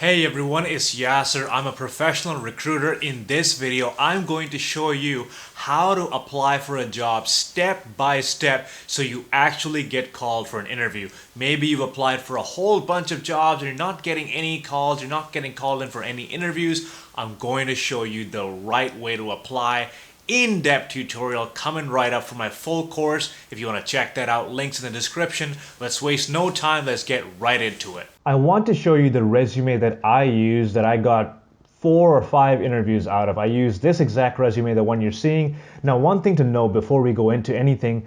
Hey everyone, it's Yasser. I'm a professional recruiter. In this video, I'm going to show you how to apply for a job step by step so you actually get called for an interview. Maybe you've applied for a whole bunch of jobs and you're not getting any calls, you're not getting called in for any interviews. I'm going to show you the right way to apply. In-depth tutorial coming right up for my full course. If you want to check that out, links in the description. Let's waste no time, let's get right into it. I want to show you the resume that I use that I got 4 or 5 interviews out of. I use this exact resume, the one you're seeing. Now, one thing to know before we go into anything,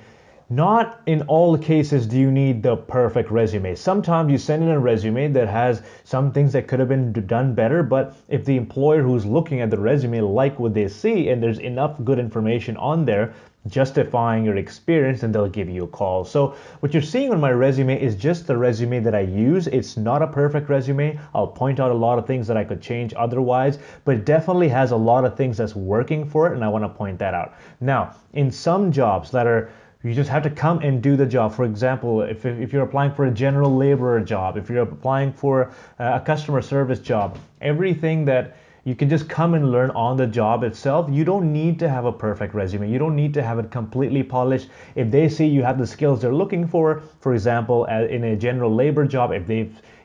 not in all cases do you need the perfect resume. Sometimes you send in a resume that has some things that could have been done better, but if the employer who's looking at the resume like what they see and there's enough good information on there justifying your experience, then they'll give you a call. So what you're seeing on my resume is just the resume that I use. It's not a perfect resume. I'll point out a lot of things that I could change otherwise, but it definitely has a lot of things that's working for it, and I want to point that out. Now, in some jobs that are you just have to come and do the job. For example, if you're applying for a general laborer job, if you're applying for a customer service job, everything that you can just come and learn on the job itself. You don't need to have a perfect resume. You don't need to have it completely polished. If they see you have the skills they're looking for example, in a general labor job, if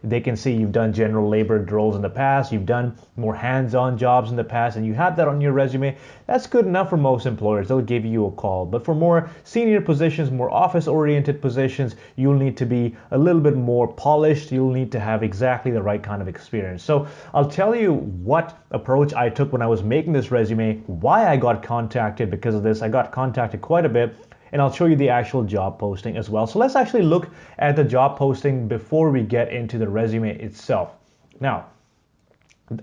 they can see you've done general labor roles in the past, you've done more hands-on jobs in the past, and you have that on your resume, that's good enough for most employers. They'll give you a call. But for more senior positions, more office-oriented positions, you'll need to be a little bit more polished. You'll need to have exactly the right kind of experience. So I'll tell you what approach I took when I was making this resume, why I got contacted because of this. I got contacted quite a bit, and I'll show you the actual job posting as well. So let's actually look at the job posting before we get into the resume itself. Now,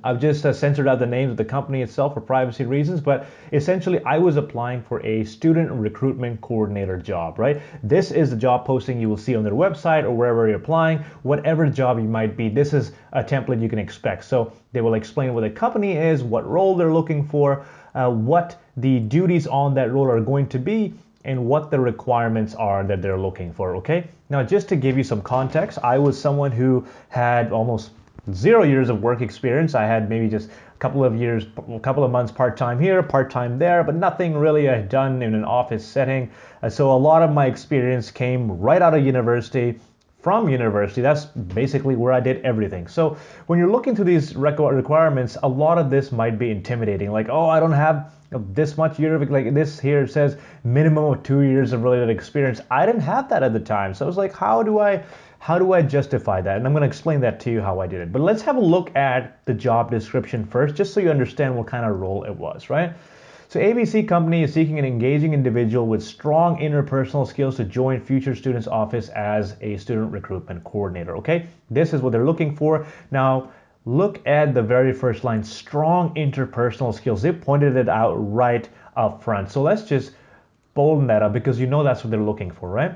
I've just censored out the names of the company itself for privacy reasons, but essentially I was applying for a student recruitment coordinator job, right? This is the job posting you will see on their website or wherever you're applying, whatever job you might be. This is a template you can expect. So they will explain what the company is, what role they're looking for, what the duties on that role are going to be, and what the requirements are that they're looking for, okay? Now, just to give you some context, I was someone who had almost 0 years of work experience. I had maybe just a couple of months part-time here, part-time there, but nothing really I had done in an office setting. So a lot of my experience came right out of university. From university, that's basically where I did everything. So when you're looking through these requirements, a lot of this might be intimidating. Like, oh, I don't have this much year of, like this here says minimum of 2 years of related experience. I didn't have that at the time. So I was like, how do I justify that? And I'm going to explain that to you how I did it. But let's have a look at the job description first, just so you understand what kind of role it was, right? So ABC Company is seeking an engaging individual with strong interpersonal skills to join future students' office as a student recruitment coordinator, okay? This is what they're looking for. Now, look at the very first line, strong interpersonal skills. They pointed it out right up front. So let's just bolden that up because you know that's what they're looking for, right?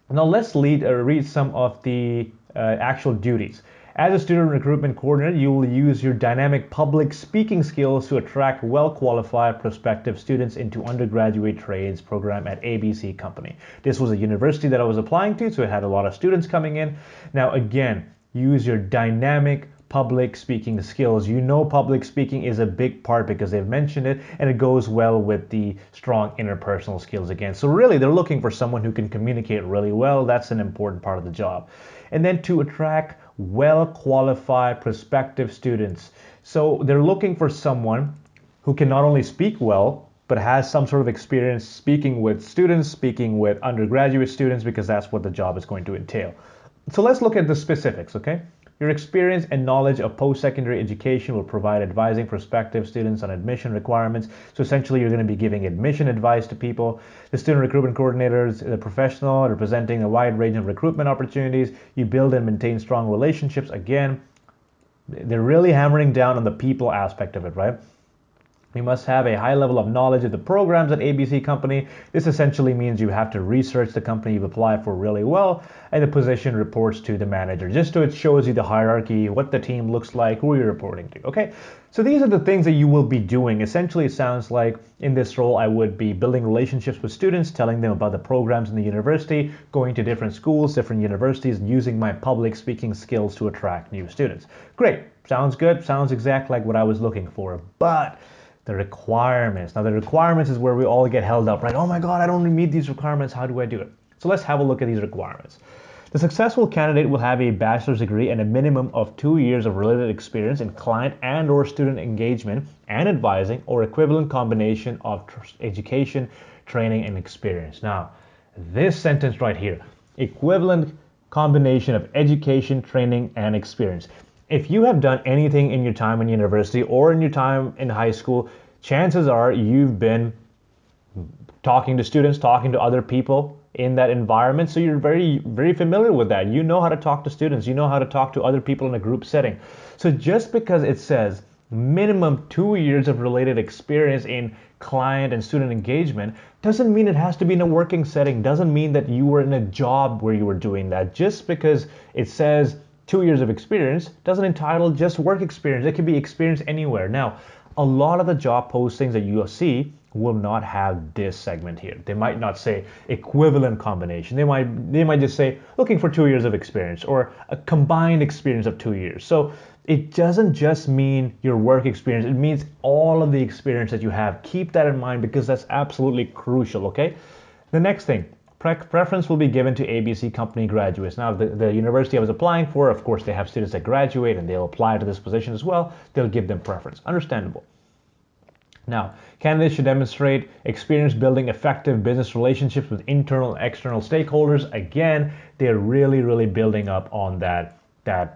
Now let's read some of the actual duties. As a student recruitment coordinator, you will use your dynamic public speaking skills to attract well-qualified prospective students into undergraduate trades program at ABC Company. This was a university that I was applying to, so it had a lot of students coming in. Now again, use your dynamic public speaking skills. You know public speaking is a big part because they've mentioned it, and it goes well with the strong interpersonal skills again. So really, they're looking for someone who can communicate really well. That's an important part of the job. And then to attract well-qualified prospective students. So they're looking for someone who can not only speak well, but has some sort of experience speaking with students, speaking with undergraduate students, because that's what the job is going to entail. So let's look at the specifics, okay? Your experience and knowledge of post-secondary education will provide advising prospective students on admission requirements. So essentially, you're going to be giving admission advice to people. The student recruitment coordinator is a professional representing a wide range of recruitment opportunities. You build and maintain strong relationships. Again, they're really hammering down on the people aspect of it, right? You must have a high level of knowledge of the programs at ABC company. This essentially means you have to research the company you've applied for really well, and the position reports to the manager. Just so it shows you the hierarchy, what the team looks like, who you're reporting to. Okay, so these are the things that you will be doing. Essentially, it sounds like in this role, I would be building relationships with students, telling them about the programs in the university, going to different schools, different universities, and using my public speaking skills to attract new students. Great, sounds good, sounds exactly like what I was looking for, but the requirements. Now, the requirements is where we all get held up, right? Oh my God, I don't meet these requirements. How do I do it? So let's have a look at these requirements. The successful candidate will have a bachelor's degree and a minimum of 2 years of related experience in client and or student engagement and advising or equivalent combination of education, training, and experience. Now, this sentence right here, equivalent combination of education, training, and experience. If you have done anything in your time in university or in your time in high school, chances are you've been talking to students, talking to other people in that environment. So you're very familiar with that. You know how to talk to students. You know how to talk to other people in a group setting. So just because it says minimum 2 years of related experience in client and student engagement doesn't mean it has to be in a working setting, doesn't mean that you were in a job where you were doing that. Just because it says 2 years of experience doesn't entitle just work experience. It can be experience anywhere. Now, a lot of the job postings that you'll see will not have this segment here. They might not say equivalent combination. They might just say looking for 2 years of experience or a combined experience of 2 years. So it doesn't just mean your work experience. It means all of the experience that you have. Keep that in mind because that's absolutely crucial, okay? The next thing, preference will be given to ABC company graduates. Now, the university I was applying for, of course, they have students that graduate and they'll apply to this position as well. They'll give them preference. Understandable. Now, candidates should demonstrate experience building effective business relationships with internal and external stakeholders. Again, they're really building up on that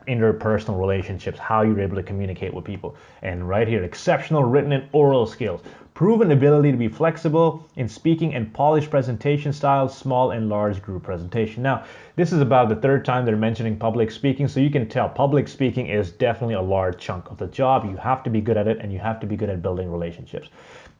interpersonal relationships, how you're able to communicate with people. And right here, exceptional written and oral skills. Proven ability to be flexible in speaking and polished presentation styles, small and large group presentation. Now, this is about the third time they're mentioning public speaking, so you can tell public speaking is definitely a large chunk of the job. You have to be good at it, and you have to be good at building relationships.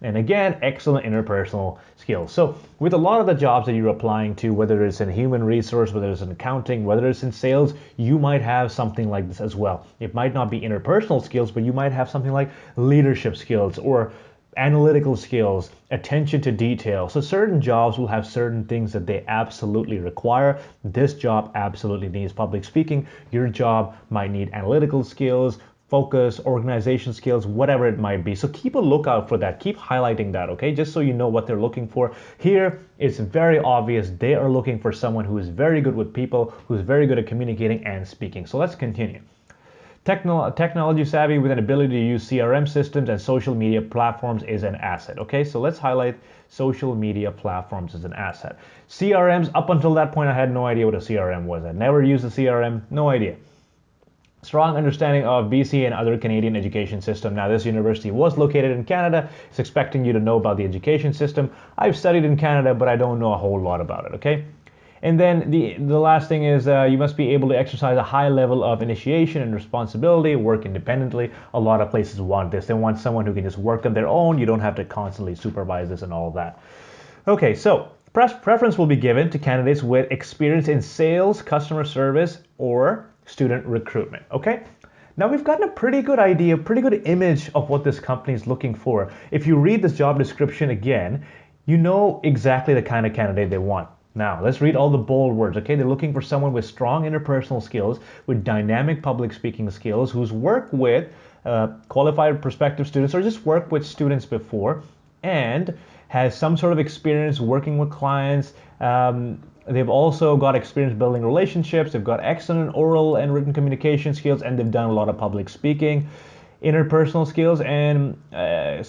And again, excellent interpersonal skills. So with a lot of the jobs that you're applying to, whether it's in human resource, whether it's in accounting, whether it's in sales, you might have something like this as well. It might not be interpersonal skills, but you might have something like leadership skills or analytical skills, attention to detail. So certain jobs will have certain things that they absolutely require. This job absolutely needs public speaking. Your job might need analytical skills, focus, organization skills, whatever it might be. So keep a lookout for that. Keep highlighting that, okay? Just so you know what they're looking for. Here, it's very obvious they are looking for someone who is very good with people, who's very good at communicating and speaking. So let's continue. Technology savvy with an ability to use CRM systems and social media platforms is an asset. Okay, so let's highlight social media platforms as an asset. CRMs, up until that point, I had no idea what a CRM was. I never used a CRM, no idea. Strong understanding of BC and other Canadian education system. Now, this university was located in Canada. It's expecting you to know about the education system. I've studied in Canada, but I don't know a whole lot about it, okay? And then the last thing is you must be able to exercise a high level of initiation and responsibility, work independently. A lot of places want this. They want someone who can just work on their own. You don't have to constantly supervise this and all of that. Okay, so preference will be given to candidates with experience in sales, customer service, or student recruitment, okay? Now we've gotten a pretty good idea, pretty good image of what this company is looking for. If you read this job description again, you know exactly the kind of candidate they want. Now, let's read all the bold words, okay? They're looking for someone with strong interpersonal skills, with dynamic public speaking skills, who's worked with qualified prospective students or just worked with students before, and has some sort of experience working with clients. They've also got experience building relationships. They've got excellent oral and written communication skills, and they've done a lot of public speaking, interpersonal skills, and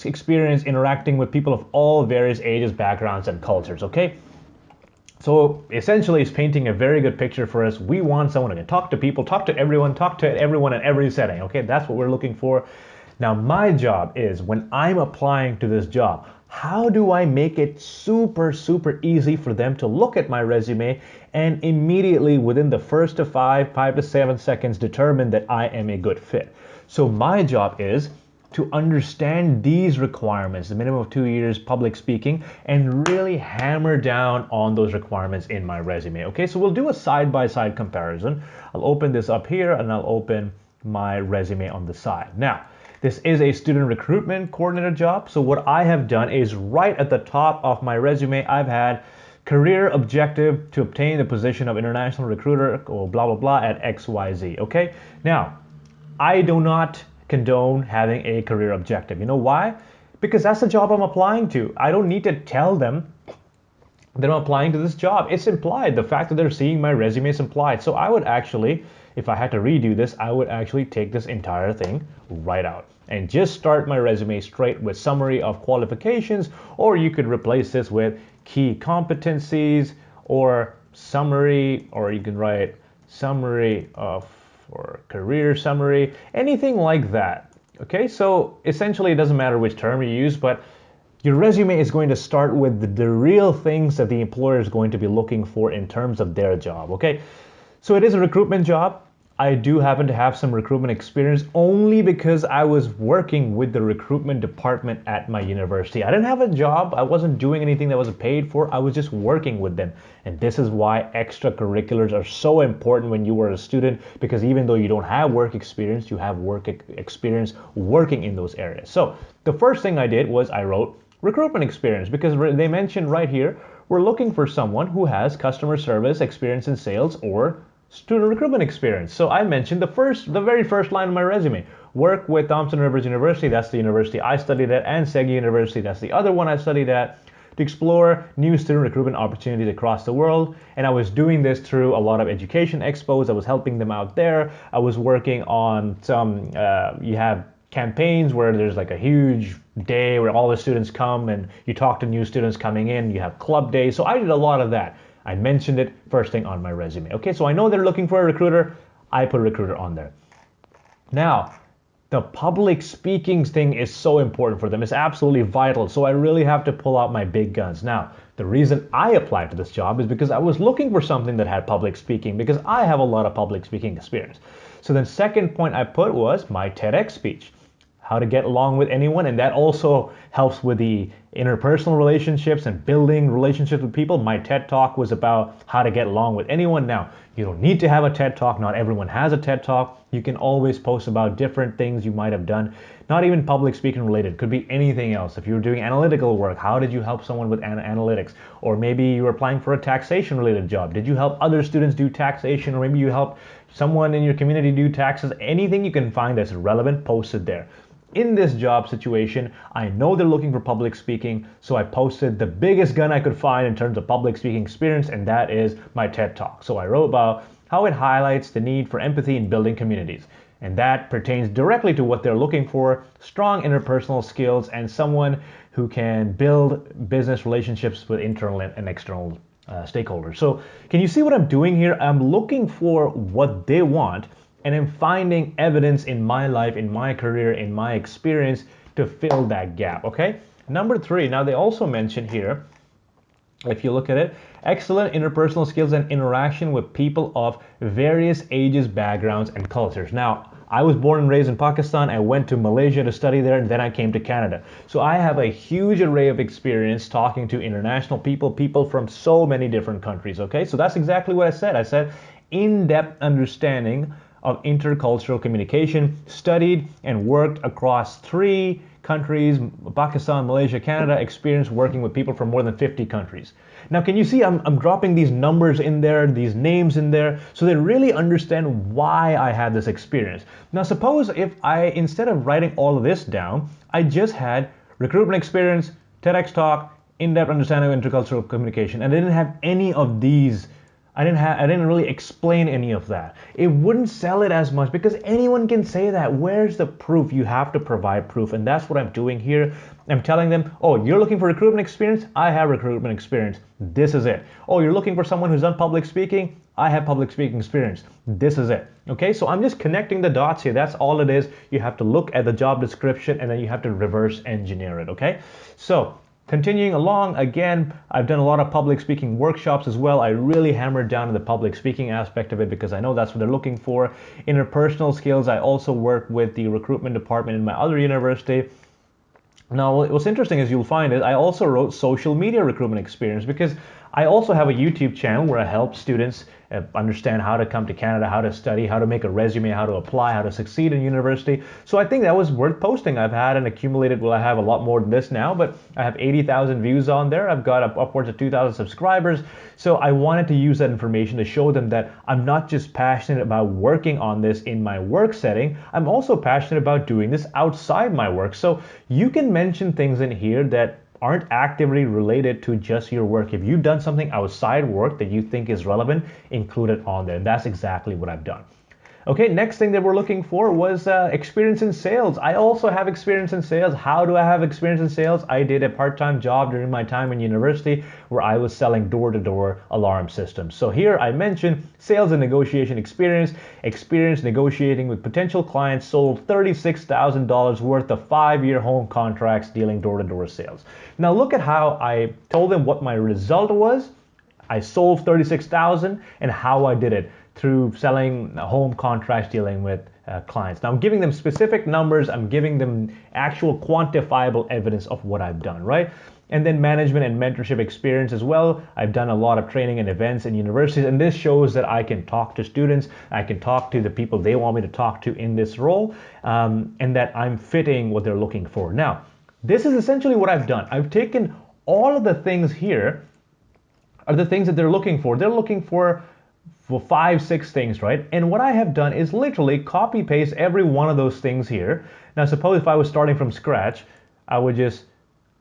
experience interacting with people of all various ages, backgrounds, and cultures, okay? So essentially, it's painting a very good picture for us. We want someone who can talk to people, talk to everyone in every setting, okay? That's what we're looking for. Now, my job is, when I'm applying to this job, how do I make it super easy for them to look at my resume and immediately within the first to 5 to 7 seconds determine that I am a good fit? So my job is to understand these requirements, the minimum of 2 years public speaking, and really hammer down on those requirements in my resume. Okay, so we'll do a side-by-side comparison. I'll open this up here and I'll open my resume on the side. Now, this is a student recruitment coordinator job. So what I have done is right at the top of my resume, I've had career objective to obtain the position of international recruiter or blah, blah, blah at XYZ. Okay, now I do not condone having a career objective. You know why? Because that's the job I'm applying to. I don't need to tell them that I'm applying to this job. It's implied. The fact that they're seeing my resume is implied. So I would actually, if I had to redo this, I would actually take this entire thing right out and just start my resume straight with summary of qualifications, or you could replace this with key competencies or summary, or you can write summary of or career summary, anything like that. Okay, so essentially it doesn't matter which term you use, but your resume is going to start with the real things that the employer is going to be looking for in terms of their job. Okay, so it is a recruitment job. I do happen to have some recruitment experience only because I was working with the recruitment department at my university. I didn't have a job. I wasn't doing anything that was paid for. I was just working with them. And this is why extracurriculars are so important when you are a student, because even though you don't have work experience, you have work experience working in those areas. So the first thing I did was I wrote recruitment experience, because they mentioned right here, we're looking for someone who has customer service experience in sales or student recruitment experience. So I mentioned the very first line of my resume. Work with Thompson Rivers University, that's the university I studied at, and Segi University, that's the other one I studied at, to explore new student recruitment opportunities across the world. And I was doing this through a lot of education expos. I was helping them out there. I was working on some, you have campaigns where there's like a huge day where all the students come and you talk to new students coming in. You have club days. So I did a lot of that. I mentioned it first thing on my resume. Okay, so I know they're looking for a recruiter. I put recruiter on there. Now, the public speaking thing is so important for them. It's absolutely vital. So I really have to pull out my big guns. Now, the reason I applied to this job is because I was looking for something that had public speaking, because I have a lot of public speaking experience. So the second point I put was my TEDx speech. How to get along with anyone, and that also helps with the interpersonal relationships and building relationships with people. My TED Talk was about how to get along with anyone. Now, you don't need to have a TED Talk. Not everyone has a TED Talk. You can always post about different things you might have done, not even public speaking related. Could be anything else. If you were doing analytical work, how did you help someone with analytics? Or maybe you were applying for a taxation related job. Did you help other students do taxation? Or maybe you helped someone in your community do taxes. Anything you can find that's relevant, post it there. In this job situation, I know they're looking for public speaking, so I posted the biggest gun I could find in terms of public speaking experience, and that is my TED Talk. So I wrote about how it highlights the need for empathy in building communities. And that pertains directly to what they're looking for, strong interpersonal skills and someone who can build business relationships with internal and external stakeholders. So can you see what I'm doing here? I'm looking for what they want, and I'm finding evidence in my life, in my career, in my experience to fill that gap, okay? Number 3, now they also mention here, if you look at it, excellent interpersonal skills and interaction with people of various ages, backgrounds, and cultures. Now, I was born and raised in Pakistan. I went to Malaysia to study there, and then I came to Canada. So I have a huge array of experience talking to international people from so many different countries, okay? So that's exactly what I said. I said in-depth understanding of intercultural communication, studied and worked across 3 countries, Pakistan, Malaysia, Canada, experience working with people from more than 50 countries. Now, can you see I'm dropping these numbers in there, these names in there, so they really understand why I had this experience. Now, suppose if I, instead of writing all of this down, I just had recruitment experience, TEDx talk, in-depth understanding of intercultural communication, and I didn't have any of these. I didn't really explain any of that. It wouldn't sell it as much because anyone can say that. Where's the proof? You have to provide proof, and that's what I'm doing here. I'm telling them, oh, you're looking for recruitment experience? I have recruitment experience. This is it. Oh, you're looking for someone who's done public speaking? I have public speaking experience. This is it. Okay, so I'm just connecting the dots here. That's all it is. You have to look at the job description and then you have to reverse engineer it, okay? So Continuing along, again, I've done a lot of public speaking workshops as well. I really hammered down on the public speaking aspect of it because I know that's what they're looking for. Interpersonal skills, I also work with the recruitment department in my other university. Now, what's interesting is you'll find is I also wrote social media recruitment experience because I also have a YouTube channel where I help students understand how to come to Canada, how to study, how to make a resume, how to apply, how to succeed in university. So I think that was worth posting. I've had an accumulated, well, I have a lot more than this now, but I have 80,000 views on there. I've got upwards of 2,000 subscribers. So I wanted to use that information to show them that I'm not just passionate about working on this in my work setting, I'm also passionate about doing this outside my work. So you can mention things in here that aren't actively related to just your work. If you've done something outside work that you think is relevant, include it on there. And that's exactly what I've done. Okay, next thing that we're looking for was experience in sales. I also have experience in sales. How do I have experience in sales? I did a part-time job during my time in university where I was selling door-to-door alarm systems. So here I mentioned sales and negotiation experience negotiating with potential clients, sold $36,000 worth of 5-year home contracts dealing door-to-door sales. Now look at how I told them what my result was. I sold 36,000 and how I did it through selling home contracts dealing with clients. Now I'm giving them specific numbers, I'm giving them actual quantifiable evidence of what I've done, right? And then management and mentorship experience as well. I've done a lot of training and events in universities, and this shows that I can talk to students, I can talk to the people they want me to talk to in this role, and that I'm fitting what they're looking for. Now, this is essentially what I've done. I've taken all of the things here are the things that they're looking for. They're looking for 5-6 things, right? And what I have done is literally copy paste every one of those things here. Now suppose if I was starting from scratch, I would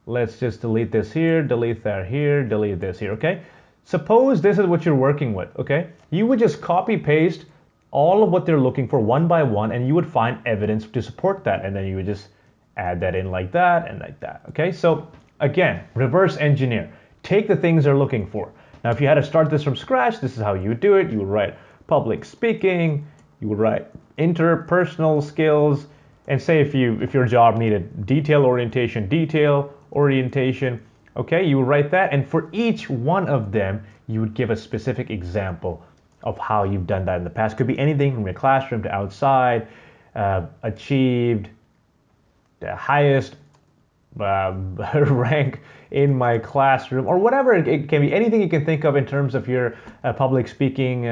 let's just delete this here, delete that here, delete this here, okay? Suppose this is what you're working with, okay? You would just copy paste all of what they're looking for one by one, and you would find evidence to support that, and then you would just add that in like that and like that, okay? So again, reverse engineer. Take the things they're looking for. Now, if you had to start this from scratch, this is how you would do it. You would write public speaking, you would write interpersonal skills, and say if your job needed detail orientation, okay, you would write that, and for each one of them, you would give a specific example of how you've done that in the past. Could be anything from your classroom to outside, achieved the highest rank in my classroom, or whatever. It can be anything you can think of in terms of your public speaking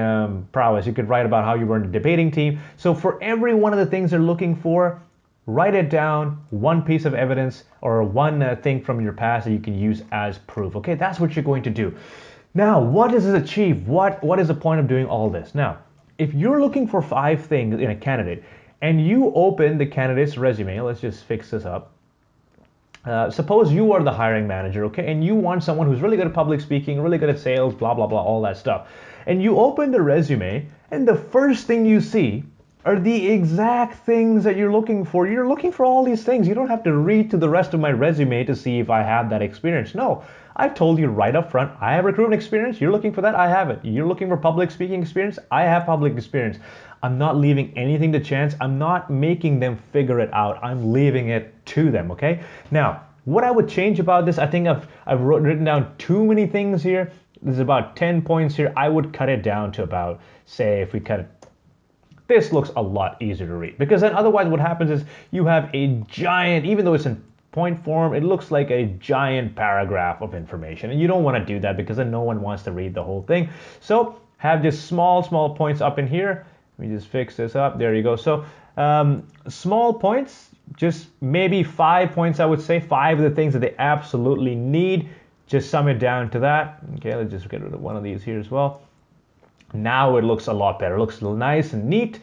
prowess. You could write about how you were in a debating team. So for every one of the things they're looking for, write it down, one piece of evidence or one thing from your past that you can use as proof. Okay, that's what you're going to do. Now, what does it achieve? What is the point of doing all this? Now, if you're looking for 5 things in a candidate and you open the candidate's resume, let's just fix this up. Suppose you are the hiring manager, okay, and you want someone who's really good at public speaking, really good at sales, blah, blah, blah, all that stuff. And you open the resume, and the first thing you see are the exact things that you're looking for. You're looking for all these things. You don't have to read to the rest of my resume to see if I have that experience. No, I told you right up front, I have recruitment experience. You're looking for that, I have it. You're looking for public speaking experience, I have public experience. I'm not leaving anything to chance. I'm not making them figure it out. I'm leaving it to them, okay? Now, what I would change about this, I think I've written down too many things here. There's about 10 points here. I would cut it down to about, say, if we cut it, this looks a lot easier to read. Because then otherwise what happens is you have a giant, even though it's in point form, it looks like a giant paragraph of information. And you don't want to do that because then no one wants to read the whole thing. So have just small points up in here. Let me just fix this up. There you go. So small points, just maybe 5 points, I would say. 5 of the things that they absolutely need. Just sum it down to that. Okay, let's just get rid of one of these here as well. Now it looks a lot better. It looks nice and neat.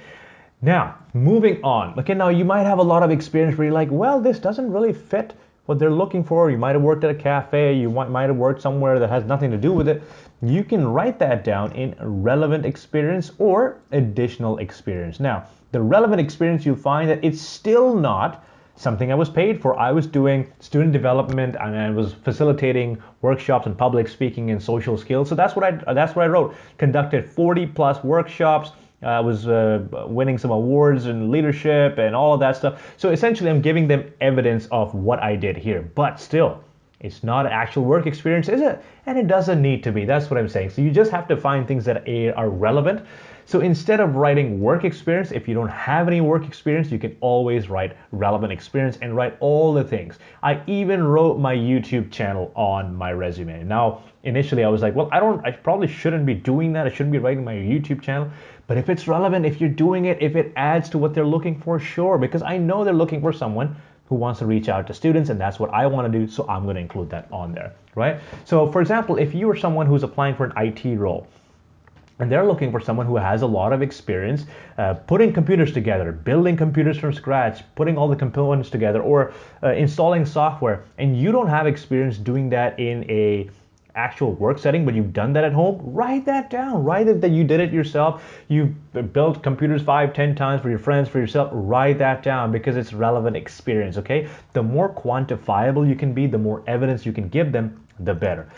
Now, moving on. Okay, now you might have a lot of experience where you're like, well, this doesn't really fit what they're looking for. You might have worked at a cafe. You might have worked somewhere that has nothing to do with it. You can write that down in relevant experience or additional experience. Now, the relevant experience, you'll find that it's still not something I was paid for. I was doing student development and I was facilitating workshops in public speaking and social skills. So that's what I wrote. Conducted 40 plus workshops. I was winning some awards in leadership and all of that stuff. So essentially, I'm giving them evidence of what I did here. But still, It's not actual work experience, is it? And it doesn't need to be. That's what I'm saying. So you just have to find things that are relevant. So instead of writing work experience, if you don't have any work experience, you can always write relevant experience and write all the things. I even wrote my YouTube channel on my resume. Now, initially I was like, well, I probably shouldn't be doing that. I shouldn't be writing my YouTube channel. But if it's relevant, if you're doing it, if it adds to what they're looking for, sure, because I know they're looking for someone who wants to reach out to students, and that's what I want to do, so I'm going to include that on there, right? So for example, if you are someone who's applying for an IT role, and they're looking for someone who has a lot of experience putting computers together, building computers from scratch, putting all the components together, or installing software, and you don't have experience doing that in a actual work setting, but you've done that at home, write that down. Write it that you did it yourself. You built computers 5-10 times for your friends, for yourself. Write that down because it's relevant experience, okay? The more quantifiable you can be, the more evidence you can give them, the better.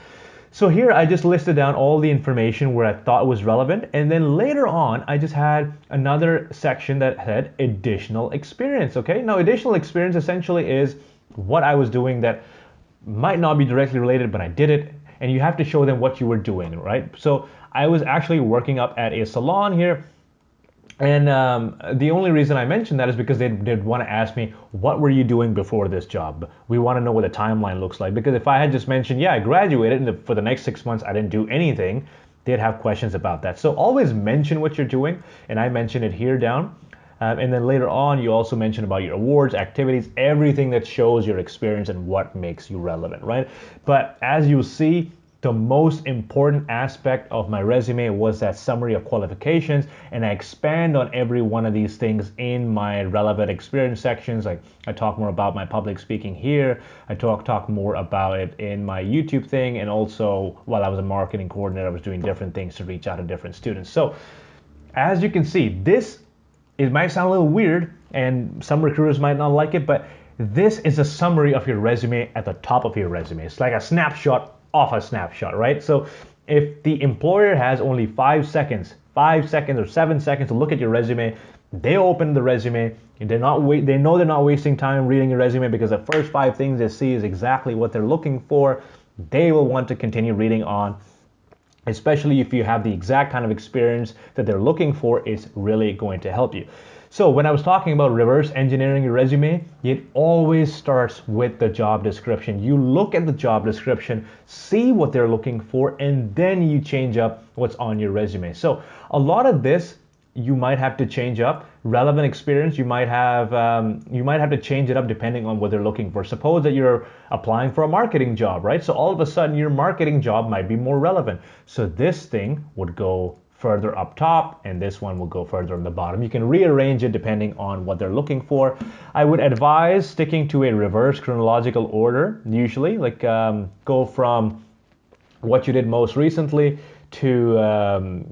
So here I just listed down all the information where I thought was relevant, and then later on I just had another section that had additional experience, okay? Now additional experience essentially is what I was doing that might not be directly related, but I did it, and you have to show them what you were doing, right? So I was actually working up at a salon here, and the only reason I mentioned that is because they'd want to ask me, what were you doing before this job? We want to know what the timeline looks like. Because if I had just mentioned, yeah, I graduated, and for the next 6 months I didn't do anything, they'd have questions about that. So always mention what you're doing, and I mention it here down. And then later on, you also mention about your awards, activities, everything that shows your experience and what makes you relevant, right? But as you see, the most important aspect of my resume was that summary of qualifications, and I expand on every one of these things in my relevant experience sections. Like I talk more about my public speaking here. I talk more about it in my YouTube thing, and also while I was a marketing coordinator, I was doing different things to reach out to different students. So as you can see, it might sound a little weird, and some recruiters might not like it, but this is a summary of your resume at the top of your resume. It's like a snapshot of a snapshot, right? So if the employer has only 5 seconds or 7 seconds to look at your resume, they open the resume, and they know they're not wasting time reading your resume, because the first 5 things they see is exactly what they're looking for. They will want to continue reading on, especially if you have the exact kind of experience that they're looking for. It's really going to help you. So when I was talking about reverse engineering your resume, it always starts with the job description. You look at the job description, see what they're looking for, and then you change up what's on your resume. So a lot of this you might have to change up. Relevant experience, you might have to change it up depending on what they're looking for. Suppose that you're applying for a marketing job, right? So all of a sudden your marketing job might be more relevant. So this thing would go further up top, and this one will go further on the bottom. You can rearrange it depending on what they're looking for. I would advise sticking to a reverse chronological order, usually, like go from what you did most recently to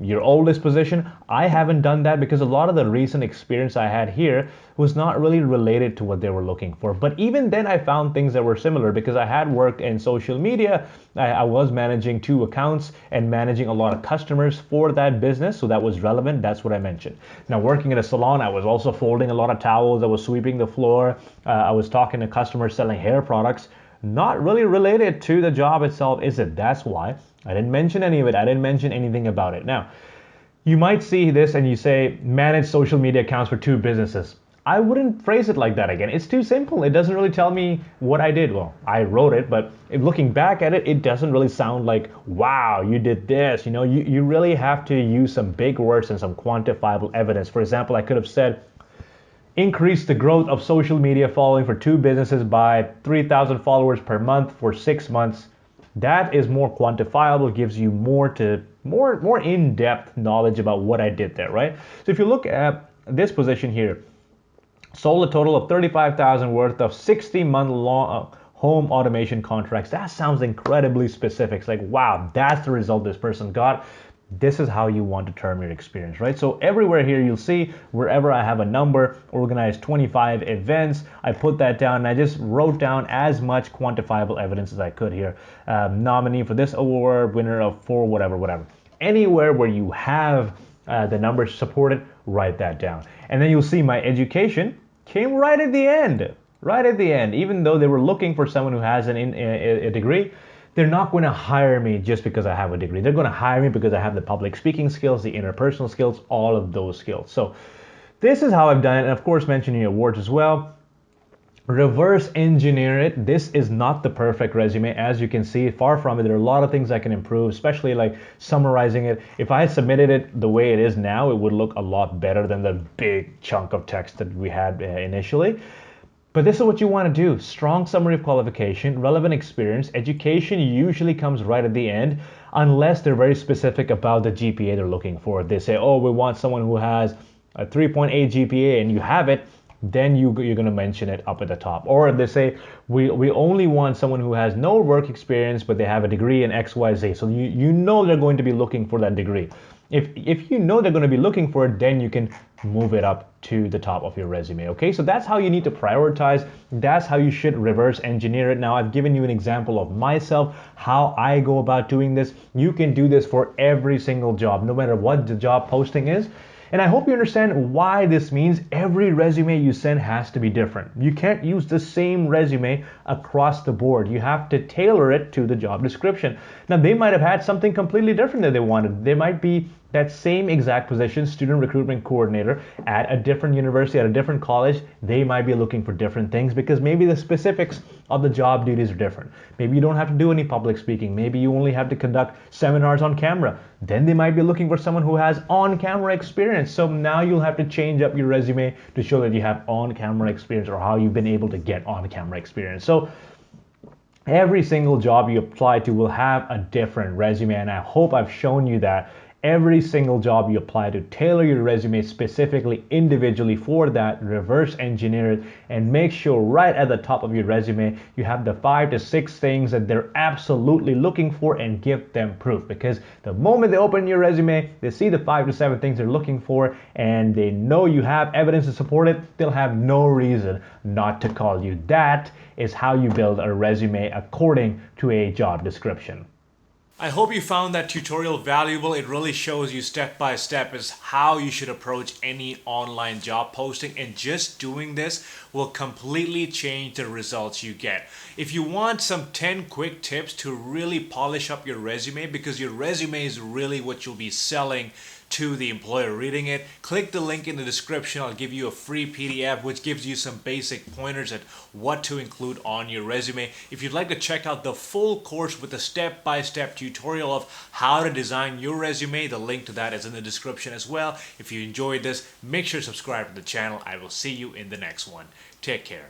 your oldest position. I haven't done that because a lot of the recent experience I had here was not really related to what they were looking for. But even then I found things that were similar, because I had worked in social media. I was managing 2 accounts and managing a lot of customers for that business, so that was relevant. That's what I mentioned. Now, working at a salon, I was also folding a lot of towels. I was sweeping the floor. I was talking to customers selling hair products. Not really related to the job itself, is it? That's why I didn't mention any of it. I didn't mention anything about it. Now, you might see this and you say, manage social media accounts for 2 businesses. I wouldn't phrase it like that again. It's too simple. It doesn't really tell me what I did. Well, I wrote it, but looking back at it, it doesn't really sound like, wow, you did this. You really have to use some big words and some quantifiable evidence. For example, I could have said, increase the growth of social media following for 2 businesses by 3,000 followers per month for 6 months. That is more quantifiable, gives you more in-depth knowledge about what I did there, right? So if you look at this position here, sold a total of 35,000 worth of 60-month long home automation contracts. That sounds incredibly specific. It's like, wow, that's the result this person got. This is how you want to term your experience, right? So everywhere here you'll see, wherever I have a number, organized 25 events, I put that down, and I just wrote down as much quantifiable evidence as I could here. Nominee for this award, winner of 4, whatever. Anywhere where you have the numbers supported, write that down. And then you'll see my education came right at the end. right at the end, even though they were looking for someone who has a degree, they're not going to hire me just because I have a degree. They're going to hire me because I have the public speaking skills, the interpersonal skills, all of those skills. So this is how I've done it. And of course, mentioning awards as well. Reverse engineer it. This is not the perfect resume. As you can see, far from it. There are a lot of things I can improve, especially like summarizing it. If I had submitted it the way it is now, it would look a lot better than the big chunk of text that we had initially. But this is what you want to do. Strong summary of qualification, relevant experience. Education usually comes right at the end, unless they're very specific about the GPA they're looking for. They say, oh, we want someone who has a 3.8 GPA, and you have it, then you're going to mention it up at the top. Or they say, we only want someone who has no work experience, but they have a degree in XYZ. So you know they're going to be looking for that degree. If you know they're going to be looking for it, then you can move it up to the top of your resume. Okay, so that's how you need to prioritize. That's how you should reverse engineer it. Now, I've given you an example of myself, how I go about doing this. You can do this for every single job, no matter what the job posting is. And I hope you understand why this means every resume you send has to be different. You can't use the same resume across the board. You have to tailor it to the job description. Now, they might have had something completely different that they wanted. They might be that same exact position, student recruitment coordinator, at a different university, at a different college. They might be looking for different things because maybe the specifics of the job duties are different. Maybe you don't have to do any public speaking. Maybe you only have to conduct seminars on camera. Then they might be looking for someone who has on-camera experience. So now you'll have to change up your resume to show that you have on-camera experience or how you've been able to get on-camera experience. So every single job you apply to will have a different resume, and I hope I've shown you that. Every single job you apply to, tailor your resume specifically, individually for that, reverse engineer it, and make sure right at the top of your resume you have the 5 to 6 things that they're absolutely looking for, and give them proof. Because the moment they open your resume, they see the 5 to 7 things they're looking for, and they know you have evidence to support it, they'll have no reason not to call you. That is how you build a resume according to a job description. I hope you found that tutorial valuable. It really shows you step by step is how you should approach any online job posting, and just doing this will completely change the results you get. If you want some 10 quick tips to really polish up your resume, because your resume is really what you'll be selling to the employer reading it, click the link in the description. I'll give you a free PDF which gives you some basic pointers at what to include on your resume. If you'd like to check out the full course with a step-by-step tutorial of how to design your resume, the link to that is in the description as well. If you enjoyed this, make sure to subscribe to the channel. I will see you in the next one. Take care.